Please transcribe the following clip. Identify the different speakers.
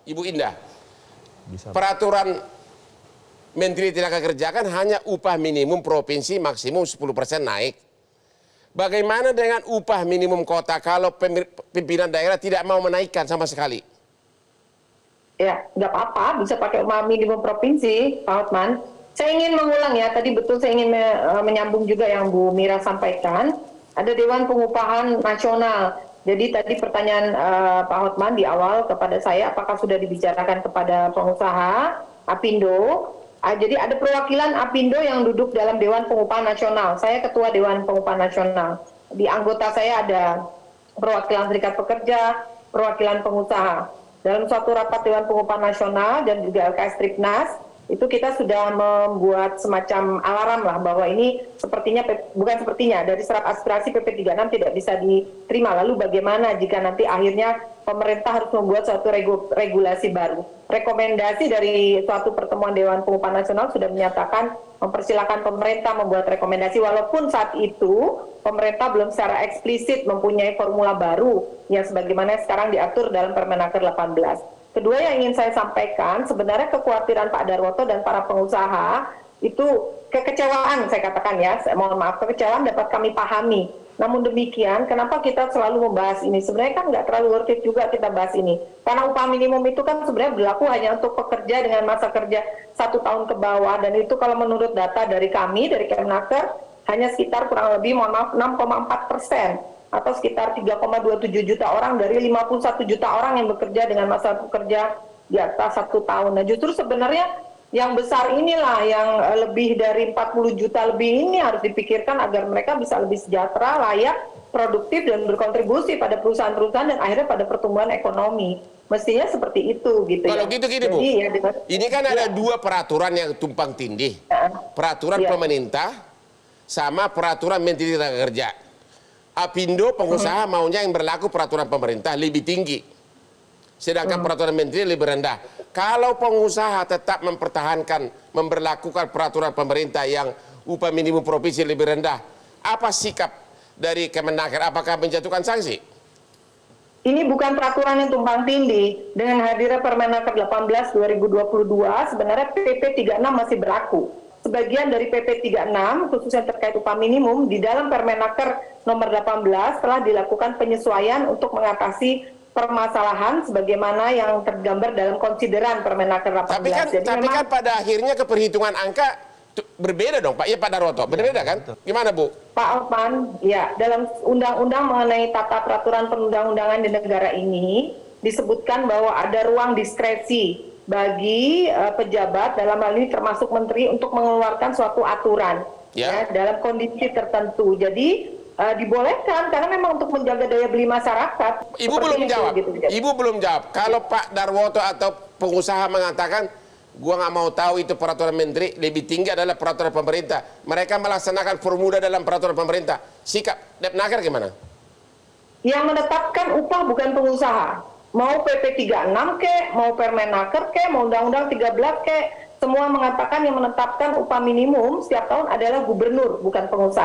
Speaker 1: Ibu Indah,
Speaker 2: Bisa.
Speaker 1: peraturan Menteri Tenaga Kerja kan hanya upah minimum provinsi maksimum 10% naik. Bagaimana dengan upah minimum kota kalau pimpinan daerah tidak mau menaikkan sama sekali?
Speaker 3: Ya, nggak apa-apa, bisa pakai upah minimum provinsi, Pak Hotman. Saya ingin mengulang ya, tadi betul saya ingin menyambung juga yang Bu Mira sampaikan. Ada Dewan Pengupahan Nasional. Jadi tadi pertanyaan Pak Hotman di awal kepada saya, apakah sudah dibicarakan kepada pengusaha, Apindo? Jadi ada perwakilan Apindo yang duduk dalam Dewan Pengupahan Nasional. Saya ketua Dewan Pengupahan Nasional. Di anggota saya ada perwakilan serikat pekerja, perwakilan pengusaha. Dalam suatu rapat Dewan Pengupahan Nasional dan juga LKS Tripnas, itu kita sudah membuat semacam alarm lah bahwa ini sepertinya, bukan sepertinya, dari serap aspirasi PP 36 tidak bisa diterima. Lalu bagaimana jika nanti akhirnya pemerintah harus membuat suatu regulasi baru. Rekomendasi dari suatu pertemuan Dewan Pengupahan Nasional sudah menyatakan mempersilahkan pemerintah membuat rekomendasi, walaupun saat itu pemerintah belum secara eksplisit mempunyai formula baru yang sebagaimana sekarang diatur dalam Permenaker 18. Kedua yang ingin saya sampaikan, sebenarnya kekhawatiran Pak Darwoto dan para pengusaha itu kekecewaan, saya katakan ya, mohon maaf, kekecewaan dapat kami pahami. Namun demikian, kenapa kita selalu membahas ini? Sebenarnya kan nggak terlalu worth it juga kita bahas ini. Karena upah minimum itu kan sebenarnya berlaku hanya untuk pekerja dengan masa kerja 1 tahun ke bawah. Dan itu kalau menurut data dari kami, dari Kemenaker, hanya sekitar kurang lebih, mohon maaf, 6,4%. Atau sekitar 3,27 juta orang dari 51 juta orang yang bekerja dengan masa bekerja di atas 1 tahun. Nah justru sebenarnya yang besar inilah yang lebih dari 40 juta lebih ini harus dipikirkan agar mereka bisa lebih sejahtera, layak, produktif, dan berkontribusi pada perusahaan-perusahaan dan akhirnya pada pertumbuhan ekonomi. Mestinya seperti itu gitu.
Speaker 1: Kalau
Speaker 3: ya.
Speaker 1: gitu gini Bu,
Speaker 3: ya,
Speaker 1: ini kan ada dua peraturan yang tumpang tindih. Peraturan pemerintah sama peraturan Menteri Tenaga Kerja. Apindo pengusaha maunya yang berlaku peraturan pemerintah lebih tinggi. Sedangkan peraturan menteri lebih rendah. Kalau pengusaha tetap memberlakukan peraturan pemerintah yang upah minimum provinsi lebih rendah, apa sikap dari Kemenaker? Apakah menjatuhkan sanksi?
Speaker 3: Ini bukan peraturan yang tumpang tindih. Dengan hadirnya Permenaker 18 2022, sebenarnya PP 36 masih berlaku. Sebagian dari PP 36, khususnya terkait upah minimum, di dalam Permenaker nomor 18 telah dilakukan penyesuaian untuk mengatasi permasalahan sebagaimana yang tergambar dalam konsideran Permenaker 18.
Speaker 1: Tapi kan pada akhirnya keperhitungan angka berbeda dong Pak. Ya Pak Darwoto, berbeda kan? Gimana Bu?
Speaker 3: Pak Alpan, ya dalam undang-undang mengenai tata peraturan perundang-undangan di negara ini disebutkan bahwa ada ruang diskresi bagi pejabat dalam hal ini termasuk menteri untuk mengeluarkan suatu aturan ya dalam kondisi tertentu. Jadi dibolehkan karena memang untuk menjaga daya beli masyarakat.
Speaker 1: Ibu belum jawab.
Speaker 3: Gitu.
Speaker 1: Ibu belum jawab. Kalau Pak Darwoto atau pengusaha mengatakan gua nggak mau tahu itu peraturan menteri, lebih tinggi adalah peraturan pemerintah. Mereka melaksanakan formula dalam peraturan pemerintah. Sikap Depnaker gimana?
Speaker 3: Yang menetapkan upah bukan pengusaha. Mau PP 36 ke, mau Permenaker ke, mau Undang-Undang 13 ke, semua mengatakan yang menetapkan upah minimum setiap tahun adalah gubernur, bukan pengusaha.